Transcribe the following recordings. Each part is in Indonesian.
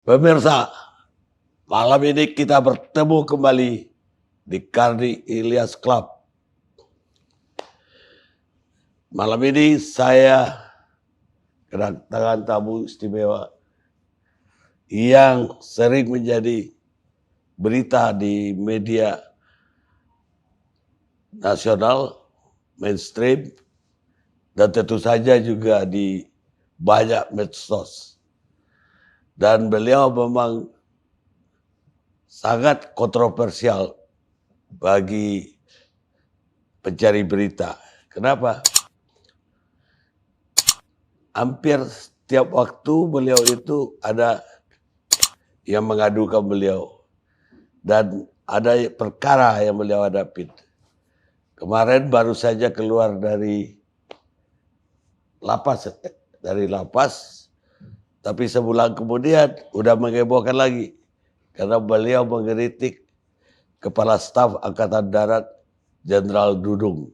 Pemirsa, malam ini kita bertemu kembali di Karni Ilyas Club. Malam ini saya kedatangan tamu istimewa yang sering menjadi berita di media nasional, mainstream, dan tentu saja juga di banyak medsos. Dan beliau memang sangat kontroversial bagi pencari berita. Kenapa? Hampir setiap waktu beliau itu ada yang mengadukan beliau. Dan ada perkara yang beliau hadapi. Kemarin baru saja keluar dari lapas. Tapi sebulan kemudian udah mengebohkan lagi. Karena beliau mengkritik Kepala Staf Angkatan Darat Jenderal Dudung.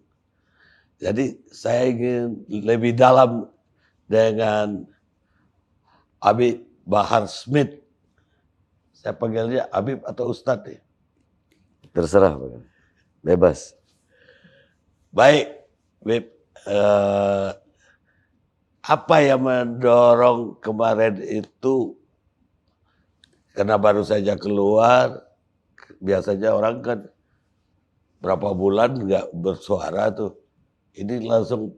Jadi saya ingin lebih dalam dengan Habib Bahar Smith. Saya panggilnya Habib atau Ustadz ya? Terserah, bebas. Baik, Habib. Apa yang mendorong kemarin itu, karena baru saja keluar, biasanya orang kan berapa bulan nggak bersuara tuh. Ini langsung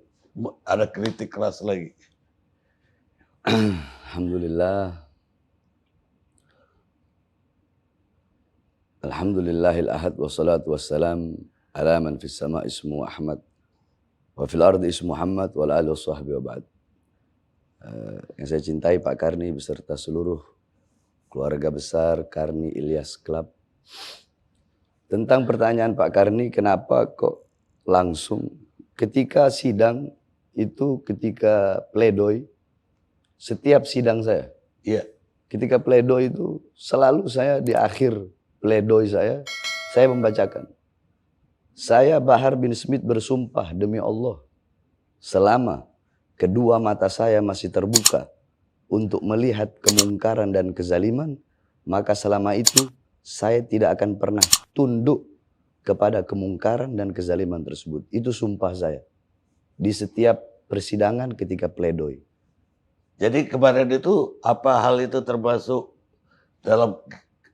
ada kritik keras lagi. Alhamdulillah. Alhamdulillahil ahad wassalatu wassalam ala man fis sama ismu Ahmad wa fil ardi ismu Muhammad wa ala alihi washabbihi wa ba'd. Yang saya cintai Pak Karni beserta seluruh keluarga besar Karni Ilyas Club. Tentang pertanyaan Pak Karni, kenapa kok langsung ketika sidang itu, ketika pledoi, setiap sidang saya, ketika pledoi itu selalu saya di akhir pledoi saya membacakan. Saya Bahar bin Smith bersumpah demi Allah, selama kedua mata saya masih terbuka untuk melihat kemungkaran dan kezaliman, maka selama itu saya tidak akan pernah tunduk kepada kemungkaran dan kezaliman tersebut. Itu sumpah saya di setiap persidangan ketika pledoi. Jadi kemarin itu apa hal itu termasuk dalam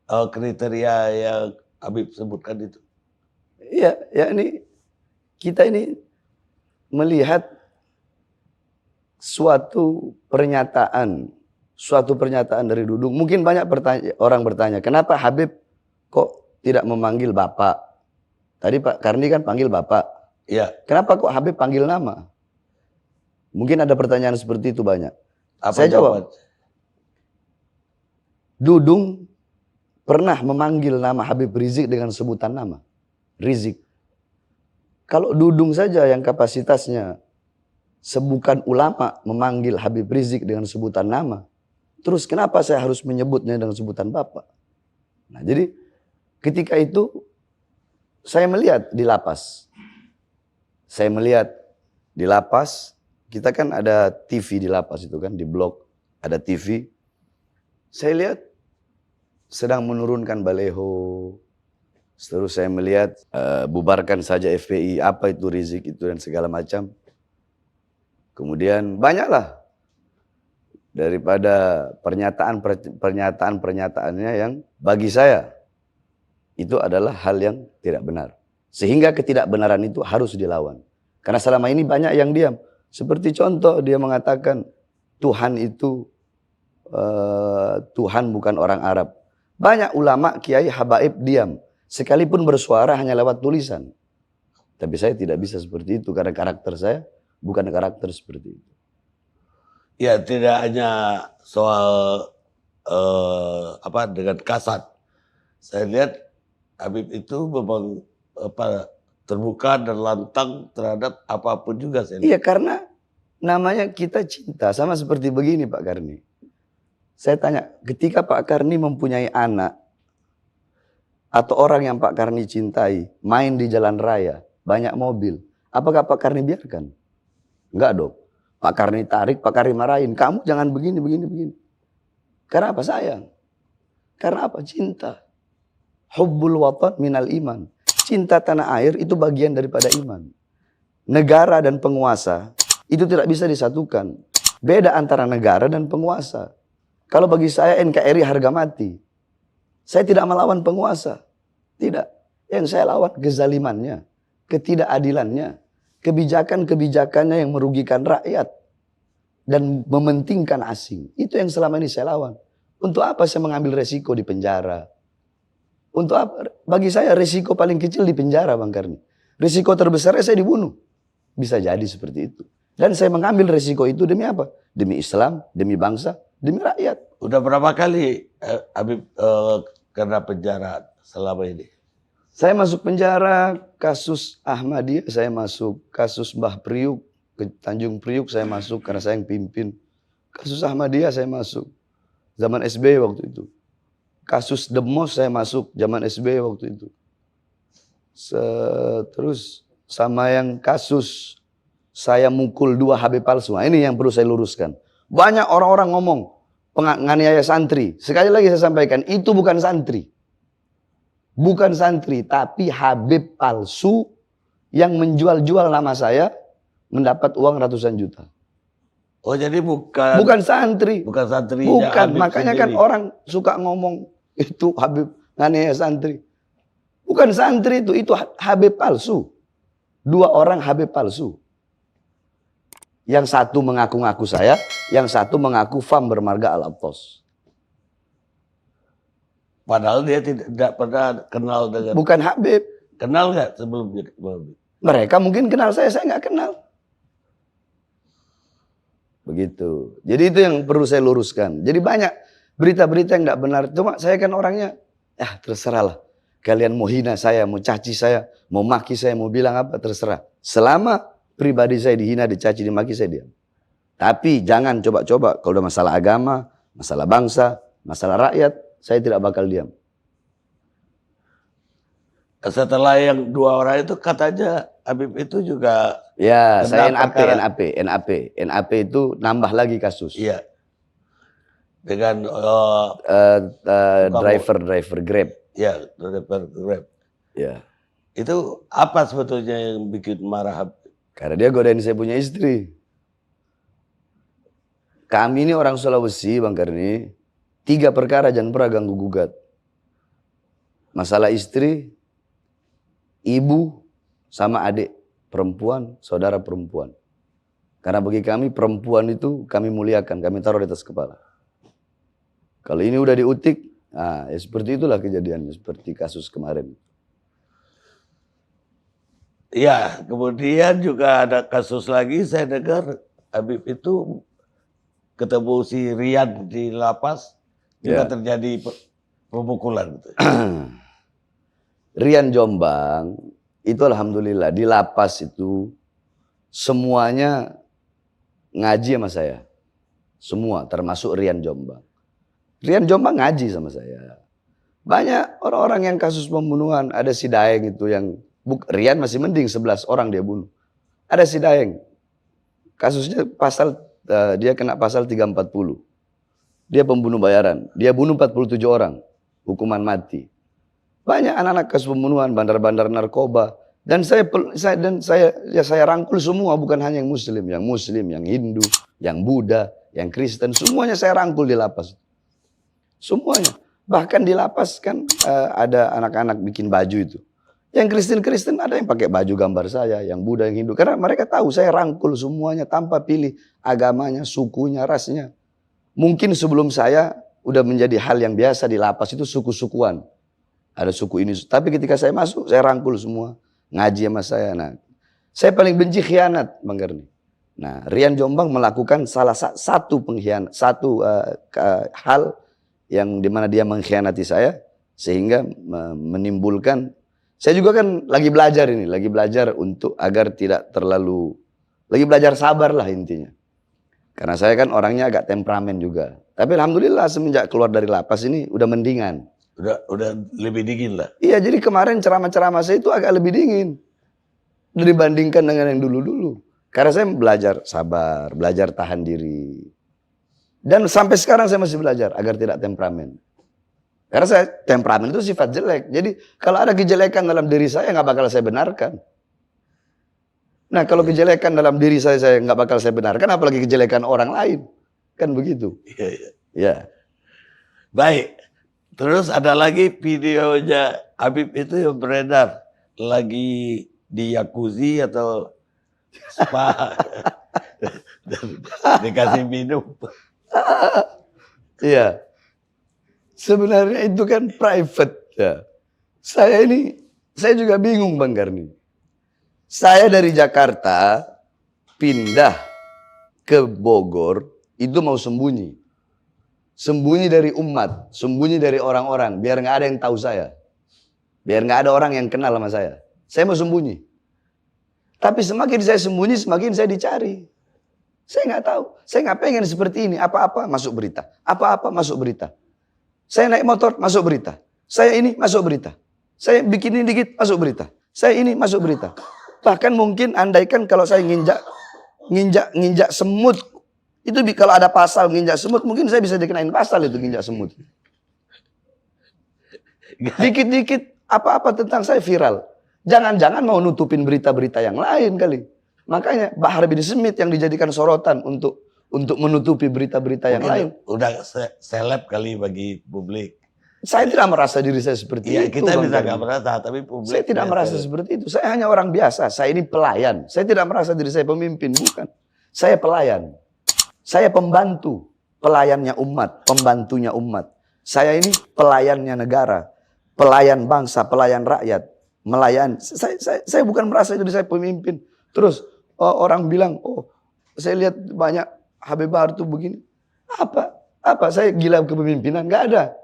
kriteria yang Habib sebutkan itu? Iya, ya ini kita ini melihat suatu pernyataan dari Dudung. Mungkin banyak orang bertanya, kenapa Habib kok tidak memanggil Bapak? Tadi Pak Karni kan panggil Bapak. Iya. Kenapa kok Habib panggil nama? Mungkin ada pertanyaan seperti itu banyak. Apa Saya jawab? Dudung pernah memanggil nama Habib Rizik dengan sebutan nama. Rizik. Kalau Dudung saja yang kapasitasnya sebukan ulama memanggil Habib Rizik dengan sebutan nama, terus kenapa saya harus menyebutnya dengan sebutan Bapak? Nah, jadi ketika itu saya melihat di lapas. Kita kan ada TV di lapas itu kan, di blok ada TV. Saya lihat sedang menurunkan baleho. Terus saya melihat bubarkan saja FPI, apa itu Rizik itu dan segala macam. Kemudian banyaklah daripada pernyataan-pernyataannya yang bagi saya itu adalah hal yang tidak benar. Sehingga ketidakbenaran itu harus dilawan. Karena selama ini banyak yang diam. Seperti contoh dia mengatakan Tuhan itu Tuhan bukan orang Arab. Banyak ulama, kiai, habaib diam. Sekalipun bersuara hanya lewat tulisan. Tapi saya tidak bisa seperti itu karena karakter saya bukan karakter seperti itu. Ya, tidak hanya soal dengan kasat. Saya lihat Habib itu memang terbuka dan lantang terhadap apapun juga. Iya, karena namanya kita cinta. Sama seperti begini Pak Karni. Saya tanya, ketika Pak Karni mempunyai anak atau orang yang Pak Karni cintai main di jalan raya, banyak mobil, Apakah Pak Karni biarkan? Enggak dong. Pak Karni tarik, Pak Karni marahin. Kamu jangan begini. Karena apa? Sayang. Karena apa? Cinta. Hubbul watan minal iman. Cinta tanah air itu bagian daripada iman. Negara dan penguasa itu tidak bisa disatukan. Beda antara negara dan penguasa. Kalau bagi saya NKRI harga mati. Saya tidak melawan penguasa. Tidak. Yang saya lawan kezalimannya, ketidakadilannya, kebijakan-kebijakannya yang merugikan rakyat dan mementingkan asing. Itu yang selama ini saya lawan. Untuk apa saya mengambil resiko di penjara? Untuk apa? Bagi saya resiko paling kecil di penjara, Bang Karni. Resiko terbesarnya saya dibunuh. Bisa jadi seperti itu. Dan saya mengambil resiko itu demi apa? Demi Islam, demi bangsa, demi rakyat. Udah berapa kali Habib kena penjara selama ini? Saya masuk penjara kasus Ahmadiyah, saya masuk kasus Mbah Priuk, ke Tanjung Priuk saya masuk karena saya yang pimpin. Kasus Ahmadiyah saya masuk. Zaman SBY waktu itu. Kasus Demos saya masuk zaman SBY waktu itu. Terus sama yang kasus saya mukul 2 HB palsu. Nah, ini yang perlu saya luruskan. Banyak orang-orang ngomong penganiaya santri. Sekali lagi saya sampaikan, itu bukan santri. Bukan santri, tapi Habib palsu yang menjual-jual nama saya mendapat uang ratusan juta. Oh, jadi bukan santri. Bukan santri. Bukan, makanya sendiri. Kan orang suka ngomong itu Habib nganiaya santri. Bukan santri itu Habib palsu. 2 orang Habib palsu. Yang satu mengaku-ngaku saya, yang satu mengaku FAM bermarga Al-Aptos. Padahal dia tidak pernah kenal dengan... Bukan Habib. Kenal nggak sebelumnya? Mereka mungkin kenal saya nggak kenal. Begitu. Jadi itu yang perlu saya luruskan. Jadi banyak berita-berita yang nggak benar. Cuma saya kan orangnya, terserahlah. Kalian mau hina saya, mau caci saya, mau maki saya, mau bilang apa, terserah. Selama pribadi saya dihina, dicaci, dimaki, saya diam. Tapi jangan coba-coba kalau udah masalah agama, masalah bangsa, masalah rakyat, saya tidak bakal diam. Setelah yang 2 orang itu katanya Habib itu juga... Ya, saya NAP itu nambah lagi kasus. Iya. Dengan driver Grab. Ya, driver Grab. Ya. Itu apa sebetulnya yang bikin marah Habib? Karena dia godain saya punya istri. Kami ini orang Sulawesi, Bang Karni. 3 perkara jangan pernah ganggu gugat. Masalah istri, ibu, sama adik perempuan, saudara perempuan. Karena bagi kami perempuan itu kami muliakan, kami taruh di atas kepala. Kalau ini udah diutik, ya seperti itulah kejadiannya, seperti kasus kemarin. Ya, kemudian juga ada kasus lagi, saya dengar Habib itu ketemu si Rian di lapas, juga terjadi pemukulan. Rian Jombang, itu alhamdulillah di lapas itu semuanya ngaji sama saya. Semua, termasuk Rian Jombang. Rian Jombang ngaji sama saya. Banyak orang-orang yang kasus pembunuhan, ada si Daeng itu yang... Rian masih mending 11 orang dia bunuh. Ada si Daeng. Kasusnya dia kena pasal 340. Dia pembunuh bayaran. Dia bunuh 47 orang. Hukuman mati. Banyak anak-anak kasus pembunuhan, bandar-bandar narkoba. Dan saya rangkul semua, bukan hanya yang Muslim, yang Hindu, yang Buddha, yang Kristen, semuanya saya rangkul di lapas. Semuanya. Bahkan di lapas kan ada anak-anak bikin baju itu. Yang Kristen ada yang pakai baju gambar saya, yang Buddha, yang Hindu. Karena mereka tahu saya rangkul semuanya tanpa pilih agamanya, sukunya, rasnya. Mungkin sebelum saya udah menjadi hal yang biasa di lapas itu suku-sukuan. Ada suku ini. Tapi ketika saya masuk, saya rangkul semua. Ngaji sama saya. Nah, saya paling benci khianat, Bang Karni. Nah, Rian Jombang melakukan salah satu pengkhianat, hal yang dimana dia mengkhianati saya. Sehingga menimbulkan... Saya juga kan lagi belajar ini. Lagi belajar untuk agar tidak terlalu... Lagi belajar sabar lah intinya. Karena saya kan orangnya agak temperamen juga. Tapi alhamdulillah semenjak keluar dari lapas ini udah mendingan. Udah lebih dingin lah. Iya, jadi kemarin ceramah-ceramah saya itu agak lebih dingin. dibandingkan dengan yang dulu-dulu. Karena saya belajar sabar, belajar tahan diri. Dan sampai sekarang saya masih belajar agar tidak temperamen. Karena saya temperamen itu sifat jelek. Jadi kalau ada kejelekan dalam diri saya nggak bakal saya benarkan. Nah kalau kejelekan dalam diri saya nggak bakal saya benarkan, apalagi kejelekan orang lain. Kan begitu. Iya, iya. Ya. Baik. Terus ada lagi videonya Habib itu yang beredar. Lagi di jacuzzi atau spa. Dikasih minum. Iya. Sebenarnya itu kan private. Ya. Saya juga bingung Bang Karni. Saya dari Jakarta pindah ke Bogor itu mau sembunyi. Sembunyi dari umat, sembunyi dari orang-orang, biar nggak ada yang tahu saya. Biar nggak ada orang yang kenal sama saya. Saya mau sembunyi. Tapi semakin saya sembunyi, semakin saya dicari. Saya nggak tahu. Saya nggak pengen seperti ini. Apa-apa masuk berita. Apa-apa masuk berita. Saya naik motor, masuk berita. Saya ini masuk berita. Saya bikin ini dikit, masuk berita. Saya ini masuk berita. Bahkan mungkin andaikan kalau saya nginjak semut. Itu kalau ada pasal nginjak semut, mungkin saya bisa dikenain pasal itu nginjak semut. Dikit-dikit apa-apa tentang saya viral. Jangan-jangan mau nutupin berita-berita yang lain kali. Makanya Bahar bin Smith yang dijadikan sorotan untuk menutupi berita-berita yang lain. Udah seleb kali bagi publik. Saya tidak merasa diri saya seperti Ya, itu. kita bisa nggak merasa, tapi publik. Saya tidak merasa seperti itu. Saya hanya orang biasa. Saya ini pelayan. Saya tidak merasa diri saya pemimpin, bukan. Saya pelayan. Saya pembantu, pelayannya umat, pembantunya umat. Saya ini pelayannya negara, pelayan bangsa, pelayan rakyat, melayani. Saya bukan merasa diri saya pemimpin. Terus orang bilang, oh saya lihat banyak Habib Bahar tuh begini. Apa? Saya gila kepemimpinan? Nggak ada.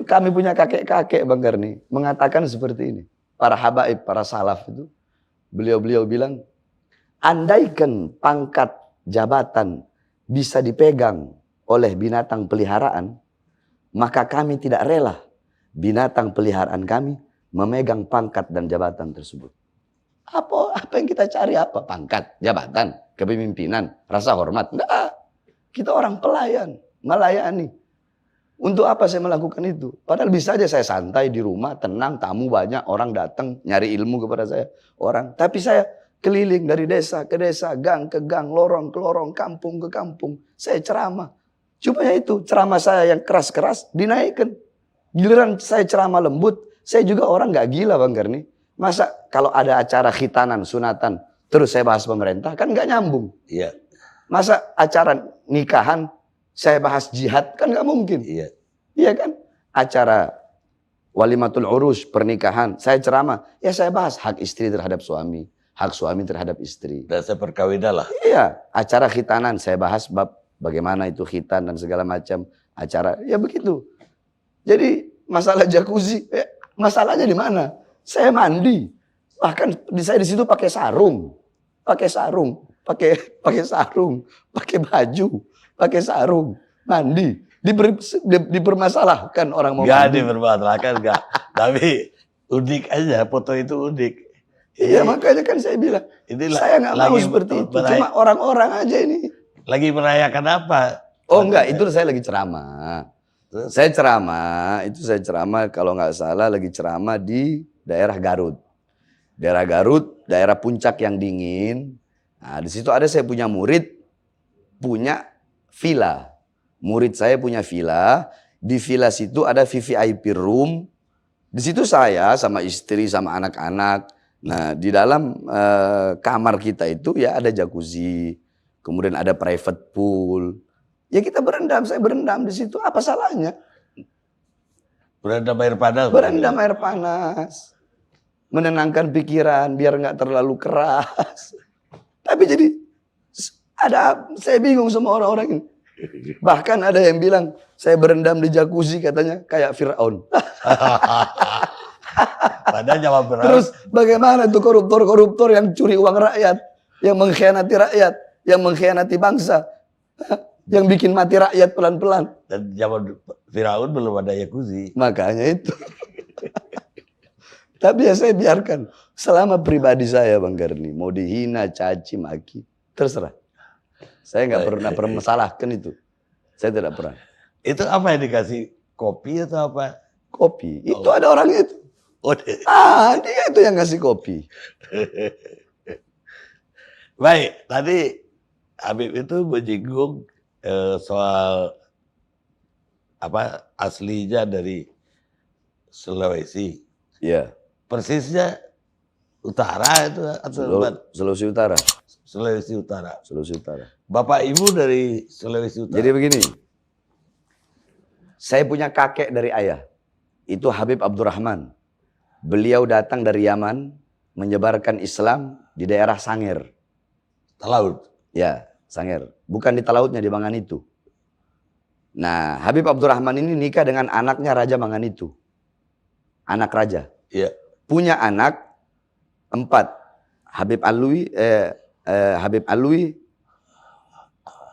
Kami punya kakek-kakek Bang Karni mengatakan seperti ini. Para habaib, para salaf itu, beliau bilang, andaikan pangkat jabatan bisa dipegang oleh binatang peliharaan, maka kami tidak rela binatang peliharaan kami memegang pangkat dan jabatan tersebut. Apa yang kita cari apa? Pangkat, jabatan, kepemimpinan, rasa hormat? Enggak. Kita orang pelayan, melayani. Untuk apa saya melakukan itu? Padahal bisa aja saya santai di rumah, tenang, tamu banyak, orang datang nyari ilmu kepada saya. Tapi saya keliling dari desa ke desa, gang ke gang, lorong ke lorong, kampung ke kampung. Saya ceramah. Cuma itu ceramah saya yang keras-keras dinaikkan. Giliran saya ceramah lembut, saya juga orang gak gila Bang Karni. Masa kalau ada acara khitanan, sunatan, terus saya bahas pemerintah, kan gak nyambung. Iya. Masa acara nikahan, saya bahas jihad, kan gak mungkin. Iya. Iya kan? Acara walimatul urus, pernikahan, saya ceramah. Ya saya bahas hak istri terhadap suami. Hak suami terhadap istri. Dan saya perkawinan lah. Iya, acara khitanan saya bahas bab bagaimana itu khitan dan segala macam acara. Ya begitu. Jadi masalah jacuzzi, masalahnya di mana? Saya mandi. Bahkan saya di situ pakai sarung, pakai baju, pakai sarung, mandi. Dipermasalahkan orang mau mandi. Gak dipermasalahkan, gak. Tapi unik aja, foto itu unik. Iya makanya kan saya bilang, saya nggak mau seperti itu. Cuma orang-orang aja ini. Lagi merayakan apa? Oh enggak, itu saya lagi ceramah. Saya ceramah kalau nggak salah lagi ceramah di daerah Garut. Daerah Garut, daerah puncak yang dingin. Nah di situ ada saya punya murid, punya villa. Murid saya punya villa. Di villa situ ada VVIP room. Di situ saya sama istri sama anak-anak. Nah di dalam kamar kita itu ya ada jacuzzi, kemudian ada private pool. Ya kita berendam, saya berendam di situ. Apa salahnya? Berendam air panas. Berendam air panas, menenangkan pikiran biar nggak terlalu keras. Tapi jadi saya bingung sama orang-orang ini. Bahkan ada yang bilang saya berendam di jacuzzi katanya kayak Fir'aun. Padahal jawab berat. Terus bagaimana tuh koruptor-koruptor yang curi uang rakyat, yang mengkhianati rakyat, yang mengkhianati bangsa, yang bikin mati rakyat pelan-pelan. Dan zaman Firaun belum ada jacuzzi. Makanya itu. Tapi ya saya biarkan. Selama pribadi saya Bang Karni, mau dihina, caci, maki, terserah. Saya nggak pernah masalahkan itu. Saya tidak pernah. Itu apa yang dikasih? Kopi atau apa? Kopi, itu ada orangnya itu. Oh, Dia itu yang ngasih kopi. baik, tadi Habib itu menyinggung soal apa aslinya dari Sulawesi. Ya, Persisnya utara itu atau Sulawesi Utara. Sulawesi Utara. Sulawesi Utara. Bapak ibu dari Sulawesi Utara. Jadi begini, saya punya kakek dari ayah. Itu Habib Abdurrahman. Beliau datang dari Yaman, menyebarkan Islam di daerah Sanger. Talaut. Ya, Sanger. Bukan di Talautnya, di Manganitu. Nah, Habib Abdurrahman ini nikah dengan anaknya Raja Manganitu. Anak raja. Iya. Punya anak 4. Habib Alwi.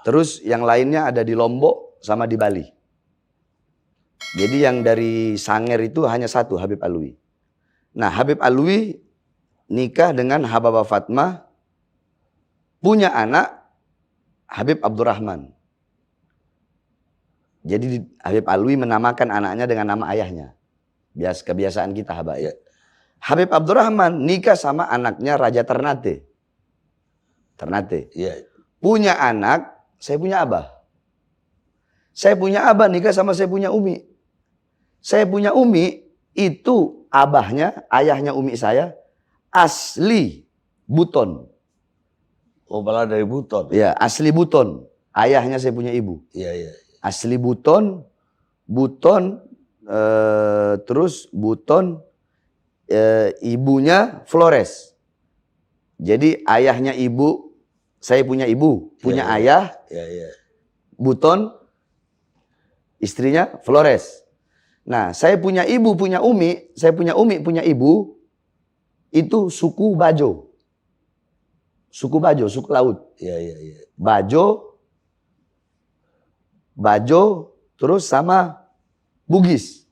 Terus yang lainnya ada di Lombok sama di Bali. Jadi yang dari Sanger itu hanya 1, Habib Alwi. Nah, Habib Alwi nikah dengan Hababah Fatmah, punya anak Habib Abdurrahman. Jadi Habib Alwi menamakan anaknya dengan nama ayahnya. Kebiasaan kita Habaib. Habib Abdurrahman nikah sama anaknya Raja Ternate. Iya. Punya anak, saya punya abah. Saya punya abah nikah sama saya punya umi. Saya punya umi, itu abahnya, ayahnya umi saya, asli Buton. Oh, malah dari Buton. Ya, asli Buton. Ayahnya saya punya ibu. Iya. Asli Buton, terus Buton, ibunya Flores. Jadi ayahnya ibu, saya punya ibu, punya ayah, Iya. Buton, istrinya Flores. Nah, saya punya ibu, punya umi, punya ibu, itu suku Bajo. Suku Bajo, suku laut. Iya. Bajo, terus sama Bugis.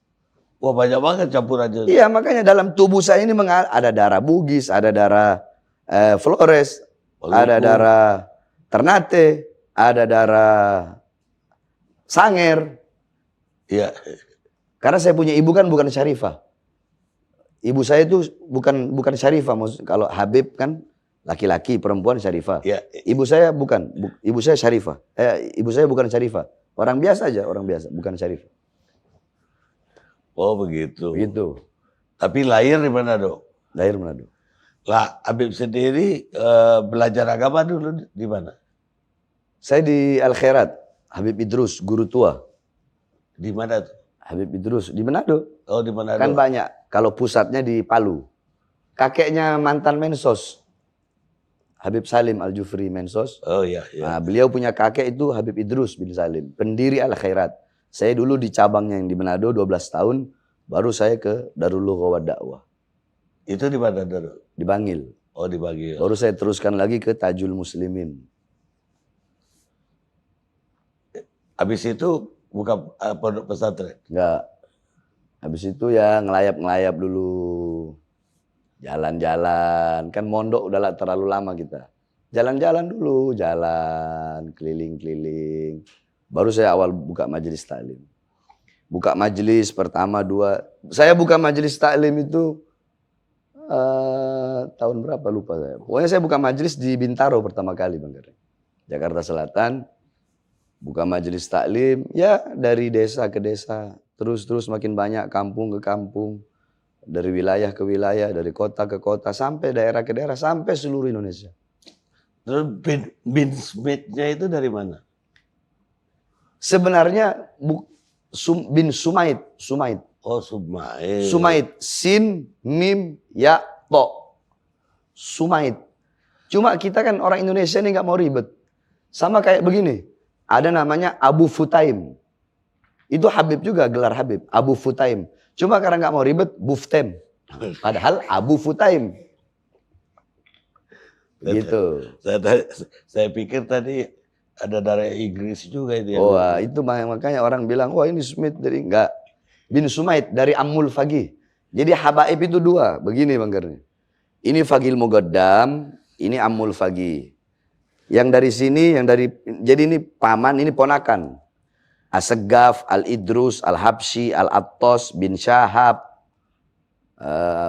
Wah, banyak banget campurannya. Iya, makanya dalam tubuh saya ini ada darah Bugis, ada darah Flores, ada darah Ternate, ada darah Sanger. Iya. Karena saya punya ibu kan bukan Syarifah. Ibu saya itu bukan Syarifah. Kalau Habib kan laki-laki, perempuan Syarifah. Iya. Ibu saya bukan. Ibu saya Syarifah. Ibu saya bukan Syarifah. Orang biasa aja, orang biasa, bukan Syarifah. Oh, begitu. Begitu. Tapi lahir di mana, Dok? Lahir Manado. Lah, Habib sendiri belajar agama dulu di mana? Saya di Al Khairat, Habib Idrus, guru tua. Di mana tuh? Habib Idrus di Manado. Oh, di Manado. Kan banyak. Kalau pusatnya di Palu. Kakeknya mantan Mensos. Habib Salim Al-Jufri Mensos. Oh iya. Nah, beliau punya kakek itu Habib Idrus bin Salim. Pendiri Al Khairat. Saya dulu di cabangnya yang di Manado 12 tahun. Baru saya ke Darul Lughah Dakwah. Itu di mana, Dok? Di Bangil. Oh, di Bangil. Baru saya teruskan lagi ke Tajul Muslimin. Habis itu buka pondok pesantren? Enggak. Habis itu ya ngelayap-ngelayap dulu. Jalan-jalan. Kan mondok udah terlalu lama kita. Jalan-jalan dulu. Jalan. Keliling-keliling. Baru saya awal buka majelis taklim. Buka majelis pertama 2. Saya buka majelis taklim itu tahun berapa lupa saya. Pokoknya saya buka majelis di Bintaro pertama kali Bang Gary. Jakarta Selatan. Buka majelis taklim. Ya dari desa ke desa. Terus makin banyak, kampung ke kampung. Dari wilayah ke wilayah, dari kota ke kota, sampai daerah ke daerah, sampai seluruh Indonesia. Terus bin Smith-nya itu dari mana? Sebenarnya bin Sumaid. Oh, Sumaid. Sumaid. Sin, Mim, Ya, To. Sumaid. Cuma kita kan orang Indonesia ini nggak mau ribet. Sama kayak begini. Ada namanya Abu Futaim. Itu Habib juga, gelar Habib. Abu Futaim. Cuma karena nggak mau ribet, Buftem. Padahal Abu Futaim. Gitu. Saya pikir tadi ada darah Inggris juga itu. Oh, itu makanya orang bilang, wah ini Smith dari enggak. Bin Sumaid dari Ammul Faqih. Jadi habaib itu 2, begini Bang Garni. Ini Fagil Mugaddam, ini Ammul Fagi. Yang dari sini, jadi ini paman, ini ponakan. As-Saggaf, Al-Idrus, Al-Habsyi, Al-Attas bin Syahab.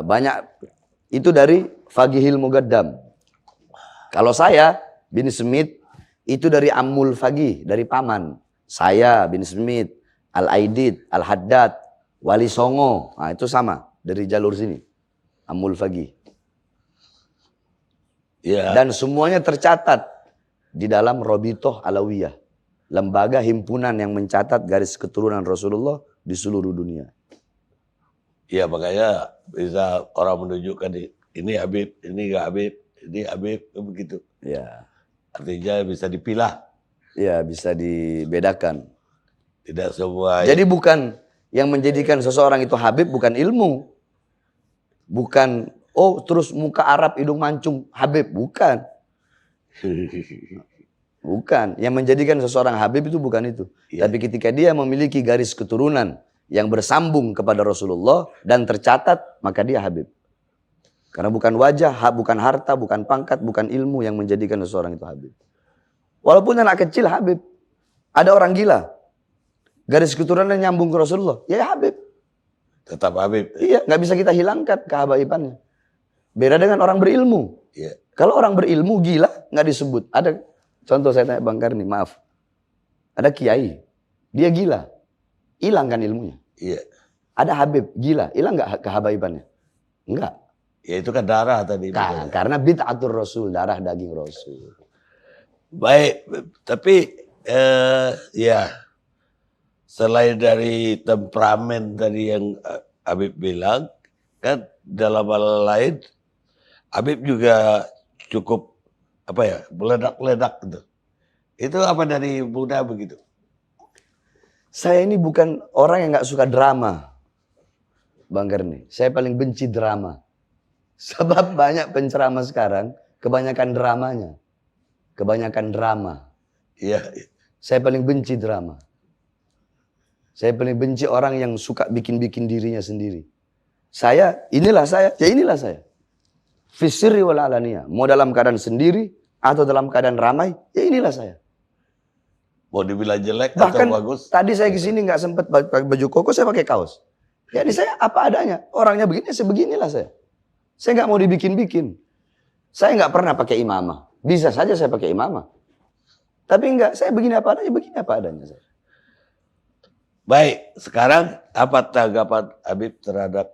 Banyak, itu dari Fagihil Mugaddam. Kalau saya, bin Smith, itu dari Ammul Fagi, dari paman. Saya, bin Smith, Al-Aidid, Al-Haddad, Wali Songo. Nah, itu sama, dari jalur sini. Ammul Fagi. Ya. Dan semuanya tercatat di dalam Robitoh Alawiyah. Lembaga himpunan yang mencatat garis keturunan Rasulullah di seluruh dunia. Iya, makanya bisa orang menunjukkan ini Habib, ini enggak Habib, ini Habib, begitu. Ya. Artinya bisa dipilah. Ya, bisa dibedakan. Tidak semua. Jadi bukan yang menjadikan seseorang itu Habib bukan ilmu. Bukan, oh terus muka Arab hidung mancung Habib, bukan. Bukan. Yang menjadikan seseorang Habib itu bukan itu. Ya. Tapi ketika dia memiliki garis keturunan yang bersambung kepada Rasulullah dan tercatat, maka dia Habib. Karena bukan wajah, bukan harta, bukan pangkat, bukan ilmu yang menjadikan seseorang itu Habib. Walaupun anak kecil Habib. Ada orang gila. Garis keturunan nyambung ke Rasulullah. Ya Habib. Tetap Habib. Iya, nggak bisa kita hilangkan kehabaibannya. Beda dengan orang berilmu. Iya. Kalau orang berilmu gila nggak disebut. Ada contoh saya tanya Bang Karni, maaf. Ada kiai, dia gila, hilang kan ilmunya. Iya. Ada Habib gila, hilang nggak kehabaibannya? Enggak. Ya itu kan darah tadi. Karena bid'atur Rasul, darah daging Rasul. Baik, tapi ya selain dari temperamen tadi yang Habib bilang, kan dalam hal lain Habib juga cukup meledak-ledak gitu. Itu apa dari Bunda begitu? Saya ini bukan orang yang nggak suka drama, Bang Karni. Saya paling benci drama. Sebab banyak penceramah sekarang kebanyakan dramanya, kebanyakan drama. Iya. Saya paling benci drama. Saya paling benci orang yang suka bikin-bikin dirinya sendiri. Inilah saya. Fisirri wal alaniyah. Mau dalam keadaan sendiri atau dalam keadaan ramai, ya inilah saya. Mau dibilang jelek Bahkan atau bagus? tadi saya kesini nggak sempat pakai baju koko, saya pakai kaos. Jadi saya apa adanya. Orangnya begini, sebeginilah saya. Saya nggak mau dibikin-bikin. Saya nggak pernah pakai imamah. Bisa saja saya pakai imamah. Tapi enggak, saya begini apa adanya saya. Baik, sekarang apa tanggapan Habib terhadap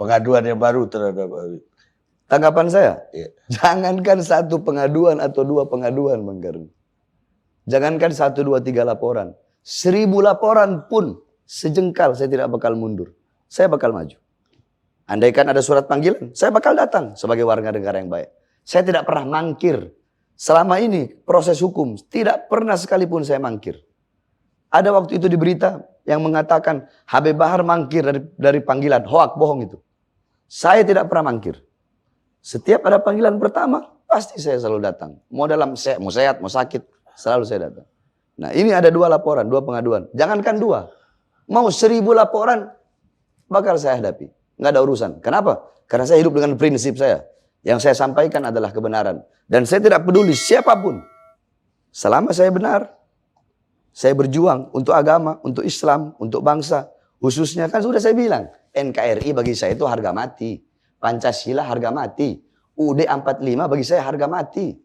pengaduan yang baru terhadap Habib? Tanggapan saya, Iya. jangankan satu pengaduan atau dua pengaduan, Bang Karni. Jangankan 1, 2, 3 laporan. 1000 laporan pun sejengkal saya tidak bakal mundur. Saya bakal maju. Andaikan ada surat panggilan, saya bakal datang sebagai warga negara yang baik. Saya tidak pernah mangkir. Selama ini proses hukum, tidak pernah sekalipun saya mangkir. Ada waktu itu di berita yang mengatakan Habib Bahar mangkir dari panggilan. Hoak, bohong itu. Saya tidak pernah mangkir. Setiap ada panggilan pertama, pasti saya selalu datang. Mau sehat, mau sakit, selalu saya datang. Nah ini ada 2 laporan, 2 pengaduan. Jangankan 2, mau 1000 laporan bakal saya hadapi. Nggak ada urusan. Kenapa? Karena saya hidup dengan prinsip saya. Yang saya sampaikan adalah kebenaran. Dan saya tidak peduli siapapun. Selama saya benar, saya berjuang untuk agama, untuk Islam, untuk bangsa. Khususnya kan sudah saya bilang, NKRI bagi saya itu harga mati. Pancasila harga mati. UUD 45 bagi saya harga mati.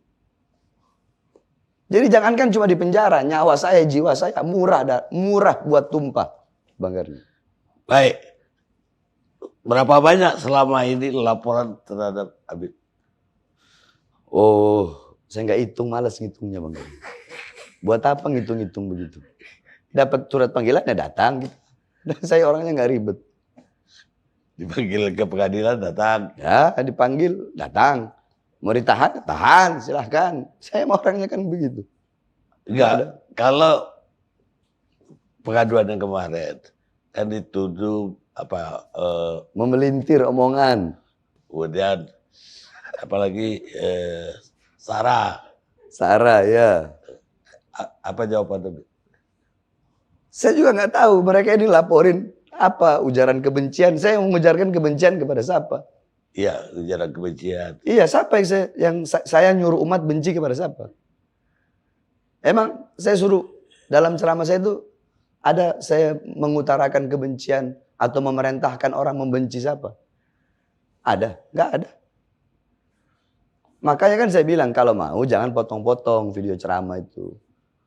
Jadi jangankan cuma di penjara, nyawa saya, jiwa saya murah buat tumpah, Bang Karni. Baik. Berapa banyak selama ini laporan terhadap Habib? Oh, saya nggak hitung, malas ngitungnya, Bang Karni. Buat apa ngitung-ngitung begitu? Dapat surat panggilan ya datang gitu. Dan saya orangnya nggak ribet. Dipanggil ke pengadilan datang. Ya, dipanggil datang. Mau ditahan, tahan, silahkan. Saya mau orangnya kan begitu. Enggak, kalau pengaduan yang kemarin kan dituduh memelintir omongan. Kemudian apalagi Sarah. Sarah ya. Apa jawaban Habib? Saya juga nggak tahu mereka ini laporin apa ujaran kebencian. Saya mengujarkan kebencian kepada siapa? Iya, ujaran kebencian. Iya, siapa yang saya nyuruh umat benci kepada siapa? Emang saya suruh dalam ceramah saya itu ada saya mengutarakan kebencian atau memerintahkan orang membenci siapa? Ada? Nggak ada. Makanya kan saya bilang kalau mau jangan potong-potong video ceramah itu.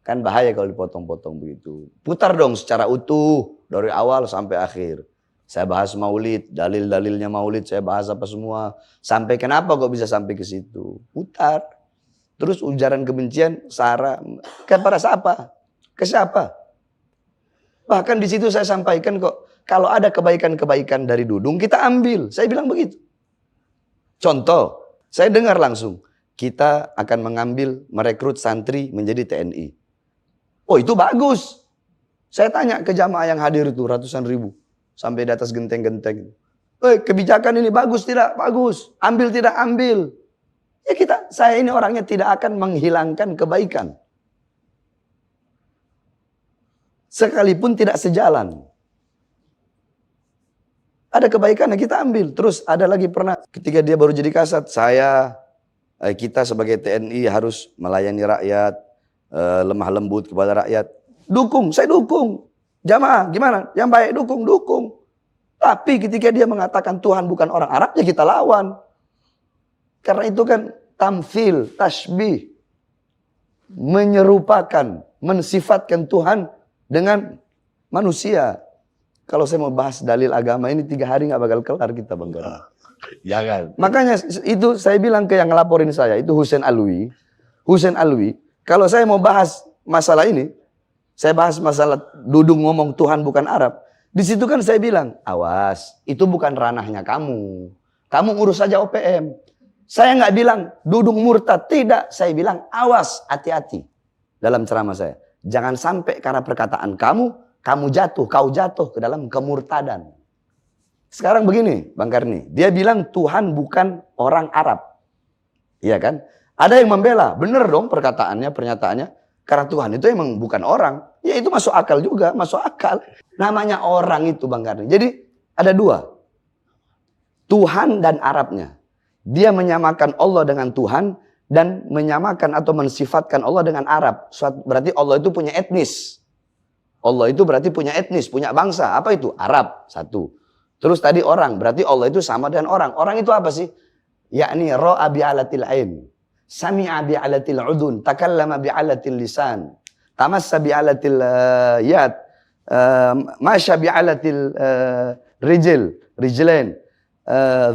Kan bahaya kalau dipotong-potong begitu. Putar dong secara utuh dari awal sampai akhir. Saya bahas maulid, dalil-dalilnya maulid saya bahas apa semua. Sampai kenapa kok bisa sampai ke situ? Putar. Terus ujaran kebencian, sara, kepada siapa? Ke siapa? Bahkan di situ saya sampaikan kok, kalau ada kebaikan-kebaikan dari Dudung, kita ambil. Saya bilang begitu. Contoh, saya dengar langsung, kita akan mengambil, merekrut santri menjadi TNI. Oh itu bagus. Saya tanya ke jamaah yang hadir itu, ratusan ribu. Sampai di atas genteng-genteng. Kebijakan ini bagus tidak? Bagus. Ambil tidak? Ambil. Ya saya ini orangnya tidak akan menghilangkan kebaikan. Sekalipun tidak sejalan. Ada kebaikan yang kita ambil. Terus ada lagi pernah ketika dia baru jadi kasat. Kita sebagai TNI harus melayani rakyat. Lemah lembut kepada rakyat. Dukung, saya dukung. Jamaah gimana? Yang baik dukung. Tapi ketika dia mengatakan Tuhan bukan orang Arab, ya kita lawan. Karena itu kan tamthil, tashbih. Menyerupakan, mensifatkan Tuhan dengan manusia. Kalau saya mau bahas dalil agama ini 3 hari gak bakal kelar kita Bang Garni. Jangan. Makanya itu saya bilang ke yang ngelaporin saya, itu Hussein Alwi. Kalau saya mau bahas masalah ini, saya bahas masalah Dudung ngomong Tuhan bukan Arab. Di situ kan saya bilang, awas, itu bukan ranahnya kamu. Kamu urus saja OPM. Saya nggak bilang Dudung murtad, tidak. Saya bilang awas, hati-hati dalam ceramah saya. Jangan sampai karena perkataan kau jatuh ke dalam kemurtadan. Sekarang begini, Bang Karni, dia bilang Tuhan bukan orang Arab. Iya kan? Ada yang membela, bener dong pernyataannya. Karena Tuhan itu emang bukan orang. Ya itu masuk akal juga, masuk akal. Namanya orang itu Bang Karni. Jadi ada 2. Tuhan dan Arabnya. Dia menyamakan Allah dengan Tuhan dan menyamakan atau mensifatkan Allah dengan Arab. Berarti Allah itu punya etnis. Allah itu berarti punya etnis, punya bangsa. Apa itu? Arab, 1. Terus tadi orang, berarti Allah itu sama dengan orang. Orang itu apa sih? Yakni ra'a bi'alatil ain. Sami'a bi'alatil udun, takallama bi'alatil lisan, tamassa bi'alatil yad, masya bi'alatil rijlain,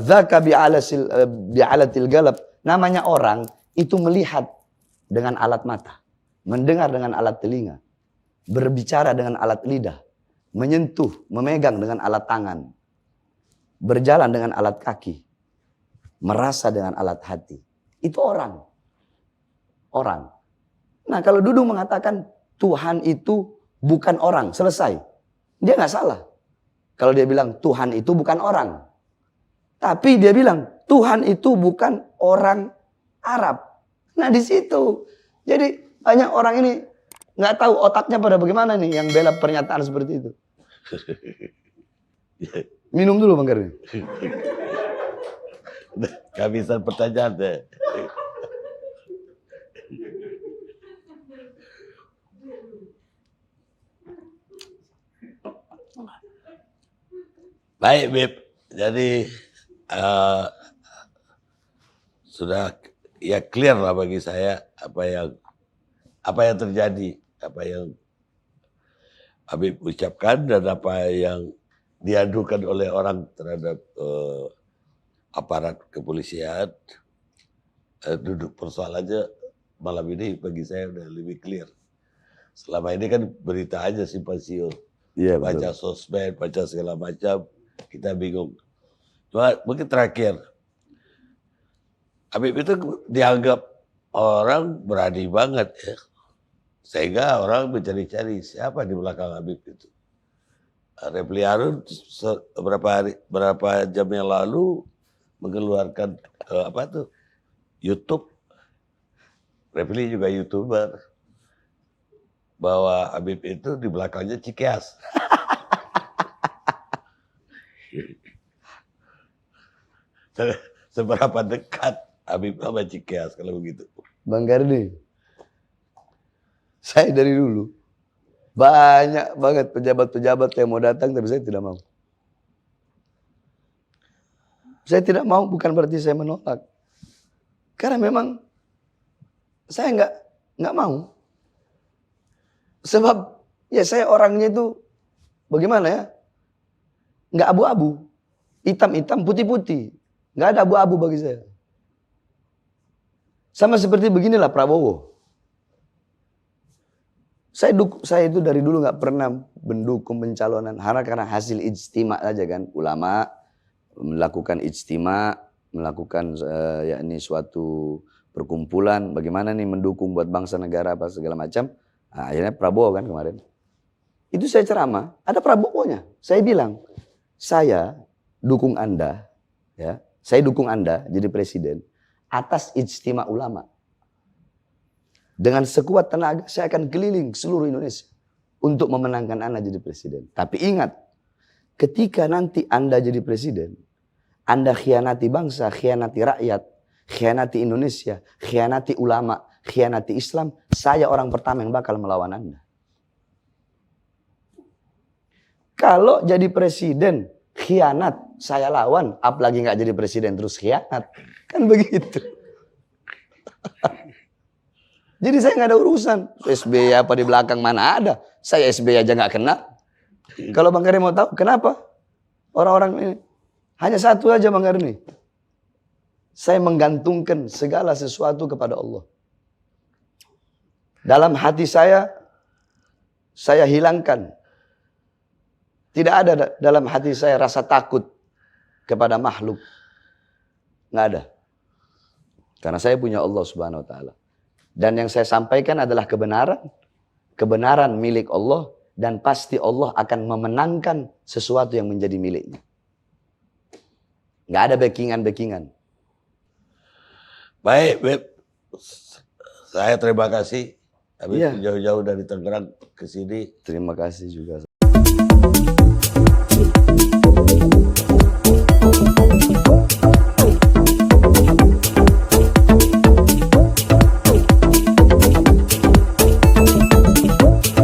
dzaka bi'alatil galab. Namanya orang itu melihat dengan alat mata, mendengar dengan alat telinga, berbicara dengan alat lidah, menyentuh, memegang dengan alat tangan, berjalan dengan alat kaki, merasa dengan alat hati. Itu orang. Nah kalau Dudung mengatakan Tuhan itu bukan orang, selesai. Dia nggak salah. Kalau dia bilang Tuhan itu bukan orang. Tapi dia bilang Tuhan itu bukan orang Arab. Nah di situ. Jadi banyak orang ini nggak tahu otaknya pada bagaimana nih yang bela pernyataan seperti itu. Minum dulu Bang Karni. Kehabisan pertanyaan deh. Baik Bib, jadi sudah ya clear lah bagi saya apa yang terjadi, apa yang Habib ucapkan dan apa yang diadukan oleh orang terhadap aparat kepolisian. Duduk persoalannya malam ini bagi saya udah lebih clear. Selama ini kan berita aja simpang siur, baca sosmed, baca segala macam, kita bingung. Cuma mungkin terakhir, Habib itu dianggap orang berani banget ya. Sehingga orang mencari-cari siapa di belakang Habib itu. Refli Harun berapa jam yang lalu mengeluarkan YouTube. Refli juga YouTuber. Bahwa Habib itu di belakangnya Cikeas. Seberapa dekat Habib sama Cikeas kalau begitu? Bang Karni, saya dari dulu banyak banget pejabat-pejabat yang mau datang, tapi saya tidak mau. Saya tidak mau bukan berarti saya menolak. Karena memang saya nggak mau. Sebab ya saya orangnya itu bagaimana ya? Nggak abu-abu, hitam-hitam, putih-putih. Nggak ada abu-abu bagi saya. Sama seperti beginilah Prabowo. Saya itu dari dulu nggak pernah mendukung pencalonan karena hasil ijtima aja kan, ulama melakukan ijtima, melakukan yakni suatu perkumpulan bagaimana nih mendukung buat bangsa negara apa segala macam. Nah, akhirnya Prabowo kan kemarin. Itu saya ceramah, ada Prabowo-nya. Saya bilang, saya dukung Anda, ya, saya dukung Anda jadi presiden atas ijtima ulama. Dengan sekuat tenaga saya akan keliling seluruh Indonesia untuk memenangkan Anda jadi presiden. Tapi ingat, ketika nanti Anda jadi presiden, Anda khianati bangsa, khianati rakyat, khianati Indonesia, khianati ulama, khianati Islam, saya orang pertama yang bakal melawan Anda. Kalau jadi presiden, khianat, saya lawan. Apalagi nggak jadi presiden terus khianat. Kan begitu. Jadi saya nggak ada urusan. SBY apa di belakang mana ada. Saya SBY aja nggak kenal. Kalau Bang Karni mau tahu kenapa? Orang-orang ini. Hanya satu aja Bang Karni. Saya menggantungkan segala sesuatu kepada Allah. Dalam hati saya hilangkan. Tidak ada dalam hati saya rasa takut kepada makhluk. Nggak ada. Karena saya punya Allah Subhanahu wa taala. Dan yang saya sampaikan adalah kebenaran. Kebenaran milik Allah. Dan pasti Allah akan memenangkan sesuatu yang menjadi miliknya. Nggak ada backingan-backingan. Baik, Beb. Saya terima kasih. Habis Iya. jauh-jauh dari Tangerang ke sini. Terima kasih juga.